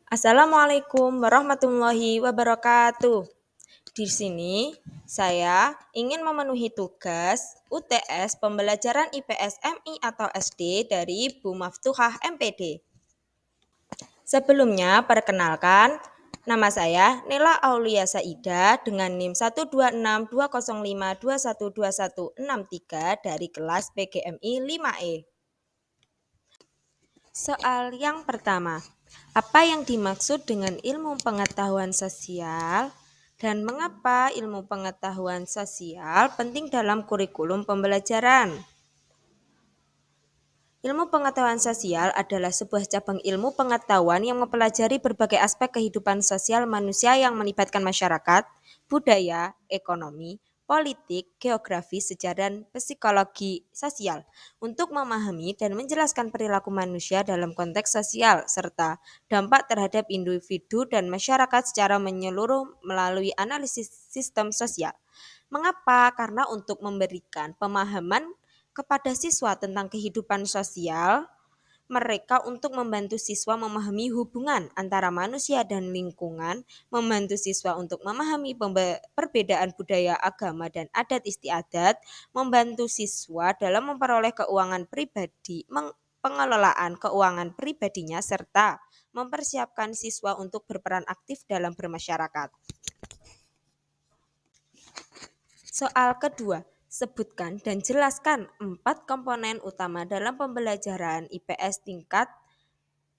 Assalamualaikum warahmatullahi wabarakatuh. Di sini saya ingin memenuhi tugas UTS pembelajaran IPS MI atau SD dari Bu Maftuhah MPD. Sebelumnya, perkenalkan, nama saya Nela Aulia Saida dengan NIM 1262052121163 dari kelas PGMI 5E. Soal yang pertama, apa yang dimaksud dengan ilmu pengetahuan sosial dan mengapa ilmu pengetahuan sosial penting dalam kurikulum pembelajaran? Ilmu pengetahuan sosial adalah sebuah cabang ilmu pengetahuan yang mempelajari berbagai aspek kehidupan sosial manusia yang melibatkan masyarakat, budaya, ekonomi, politik, geografi, sejarah, dan psikologi sosial untuk memahami dan menjelaskan perilaku manusia dalam konteks sosial serta dampak terhadap individu dan masyarakat secara menyeluruh melalui analisis sistem sosial. Mengapa? Karena untuk memberikan pemahaman kepada siswa tentang kehidupan sosial mereka untuk membantu siswa memahami hubungan antara manusia dan lingkungan, membantu siswa untuk memahami perbedaan budaya, agama, dan adat istiadat, membantu siswa dalam memperoleh keuangan pribadi, pengelolaan keuangan pribadinya, serta mempersiapkan siswa untuk berperan aktif dalam bermasyarakat. Soal kedua, sebutkan dan jelaskan 4 komponen utama dalam pembelajaran IPS tingkat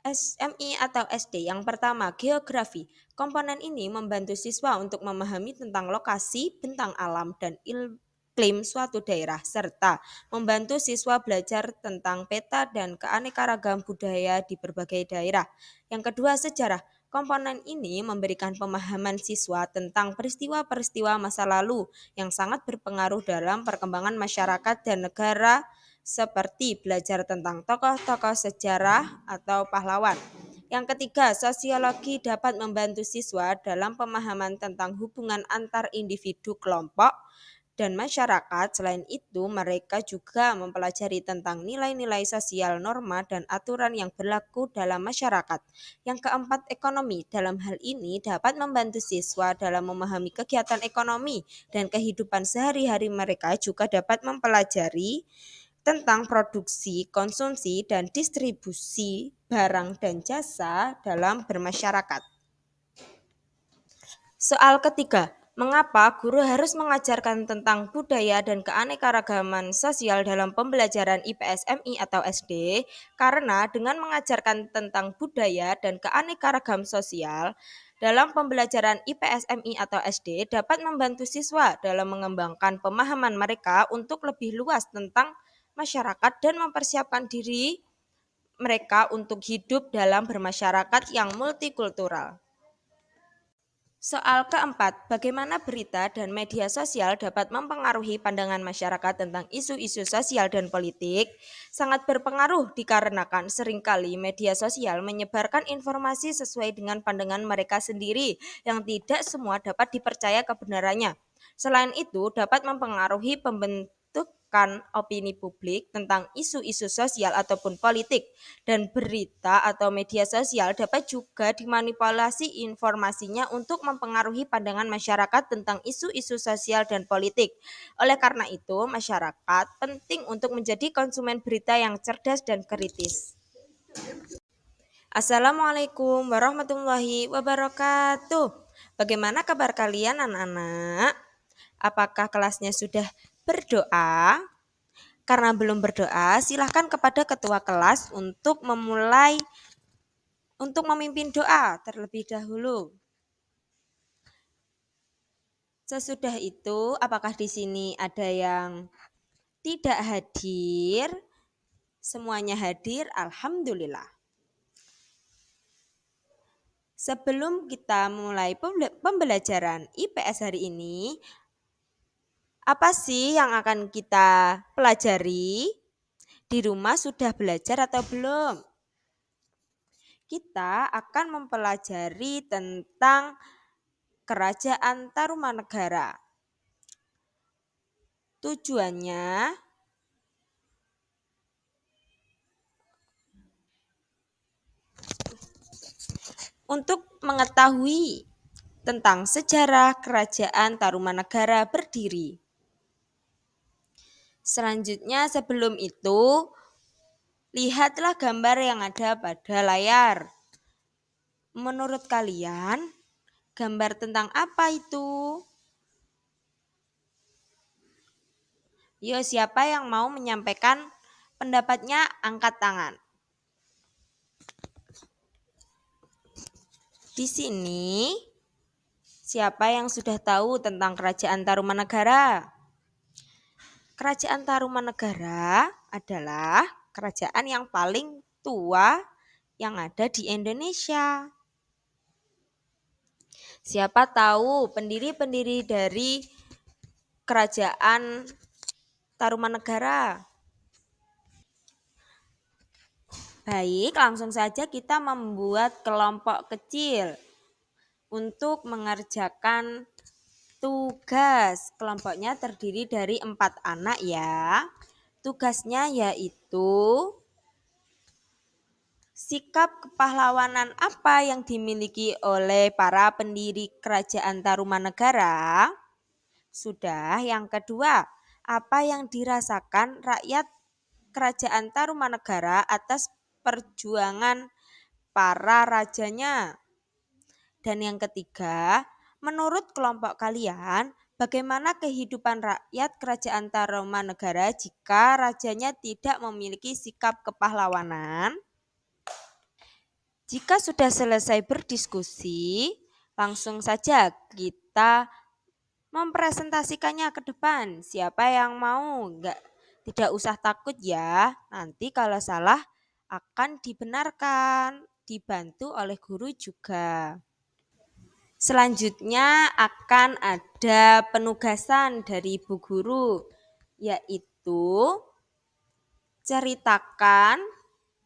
SMI atau SD. Yang pertama, geografi. Komponen ini membantu siswa untuk memahami tentang lokasi, bentang alam, dan iklim suatu daerah, serta membantu siswa belajar tentang peta dan keanekaragam budaya di berbagai daerah. Yang kedua, sejarah. Komponen ini memberikan pemahaman siswa tentang peristiwa-peristiwa masa lalu yang sangat berpengaruh dalam perkembangan masyarakat dan negara, seperti belajar tentang tokoh-tokoh sejarah atau pahlawan. Yang ketiga, sosiologi dapat membantu siswa dalam pemahaman tentang hubungan antar individu, kelompok, dan masyarakat. Selain itu, mereka juga mempelajari tentang nilai-nilai sosial, norma, dan aturan yang berlaku dalam masyarakat. Yang keempat, ekonomi. Dalam hal ini dapat membantu siswa dalam memahami kegiatan ekonomi dan kehidupan sehari-hari. Mereka juga dapat mempelajari tentang produksi, konsumsi, dan distribusi barang dan jasa dalam bermasyarakat. Soal ketiga, mengapa guru harus mengajarkan tentang budaya dan keanekaragaman sosial dalam pembelajaran IPS MI atau SD? Karena dengan mengajarkan tentang budaya dan keanekaragam sosial dalam pembelajaran IPS MI atau SD dapat membantu siswa dalam mengembangkan pemahaman mereka untuk lebih luas tentang masyarakat dan mempersiapkan diri mereka untuk hidup dalam bermasyarakat yang multikultural. Soal keempat, bagaimana berita dan media sosial dapat mempengaruhi pandangan masyarakat tentang isu-isu sosial dan politik? Sangat berpengaruh dikarenakan seringkali media sosial menyebarkan informasi sesuai dengan pandangan mereka sendiri yang tidak semua dapat dipercaya kebenarannya. Selain itu, dapat mempengaruhi pembentukan opini publik tentang isu-isu sosial ataupun politik, dan berita atau media sosial dapat juga dimanipulasi informasinya untuk mempengaruhi pandangan masyarakat tentang isu-isu sosial dan politik. Oleh karena itu, masyarakat penting untuk menjadi konsumen berita yang cerdas dan kritis. Assalamualaikum warahmatullahi wabarakatuh. Bagaimana kabar kalian anak-anak? Apakah kelasnya sudah berdoa? Karena belum berdoa, silahkan kepada ketua kelas untuk memimpin doa terlebih dahulu. Sesudah itu, apakah di sini ada yang tidak hadir? Semuanya hadir, alhamdulillah. Sebelum kita mulai pembelajaran IPS hari ini, apa sih yang akan kita pelajari? Di rumah sudah belajar atau belum? Kita akan mempelajari tentang Kerajaan Tarumanegara. Tujuannya untuk mengetahui tentang sejarah Kerajaan Tarumanegara berdiri. Selanjutnya sebelum itu, lihatlah gambar yang ada pada layar. Menurut kalian, gambar tentang apa itu? Yo, siapa yang mau menyampaikan pendapatnya angkat tangan. Di sini, siapa yang sudah tahu tentang Kerajaan Tarumanegara? Kerajaan Tarumanegara adalah kerajaan yang paling tua yang ada di Indonesia. Siapa tahu pendiri-pendiri dari Kerajaan Tarumanegara? Baik, langsung saja kita membuat kelompok kecil untuk mengerjakan tugas. Kelompoknya terdiri dari 4 anak ya. Tugasnya yaitu sikap kepahlawanan apa yang dimiliki oleh para pendiri Kerajaan Tarumanegara? Sudah. Yang kedua, apa yang dirasakan rakyat Kerajaan Tarumanegara atas perjuangan para rajanya? Dan yang ketiga, menurut kelompok kalian, bagaimana kehidupan rakyat Kerajaan Tarumanegara jika rajanya tidak memiliki sikap kepahlawanan? Jika sudah selesai berdiskusi, langsung saja kita mempresentasikannya ke depan. Siapa yang mau? Tidak usah takut ya. Nanti kalau salah akan dibenarkan, dibantu oleh guru juga. Selanjutnya akan ada penugasan dari ibu guru, yaitu ceritakan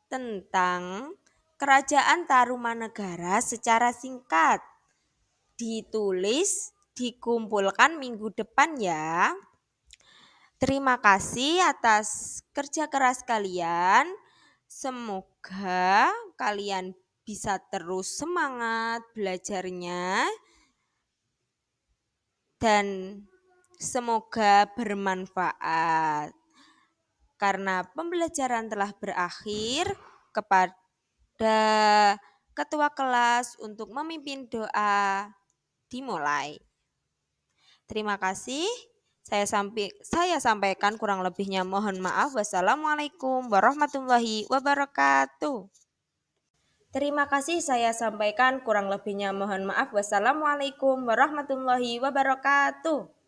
tentang Kerajaan Tarumanegara secara singkat. Ditulis, dikumpulkan minggu depan ya. Terima kasih atas kerja keras kalian. Semoga kalian bisa terus semangat belajarnya dan semoga bermanfaat. Karena pembelajaran telah berakhir, kepada ketua kelas untuk memimpin doa dimulai. Terima kasih. Saya sampaikan kurang lebihnya mohon maaf. Wassalamualaikum warahmatullahi wabarakatuh. Terima kasih saya sampaikan kurang lebihnya mohon maaf. Wassalamualaikum warahmatullahi wabarakatuh.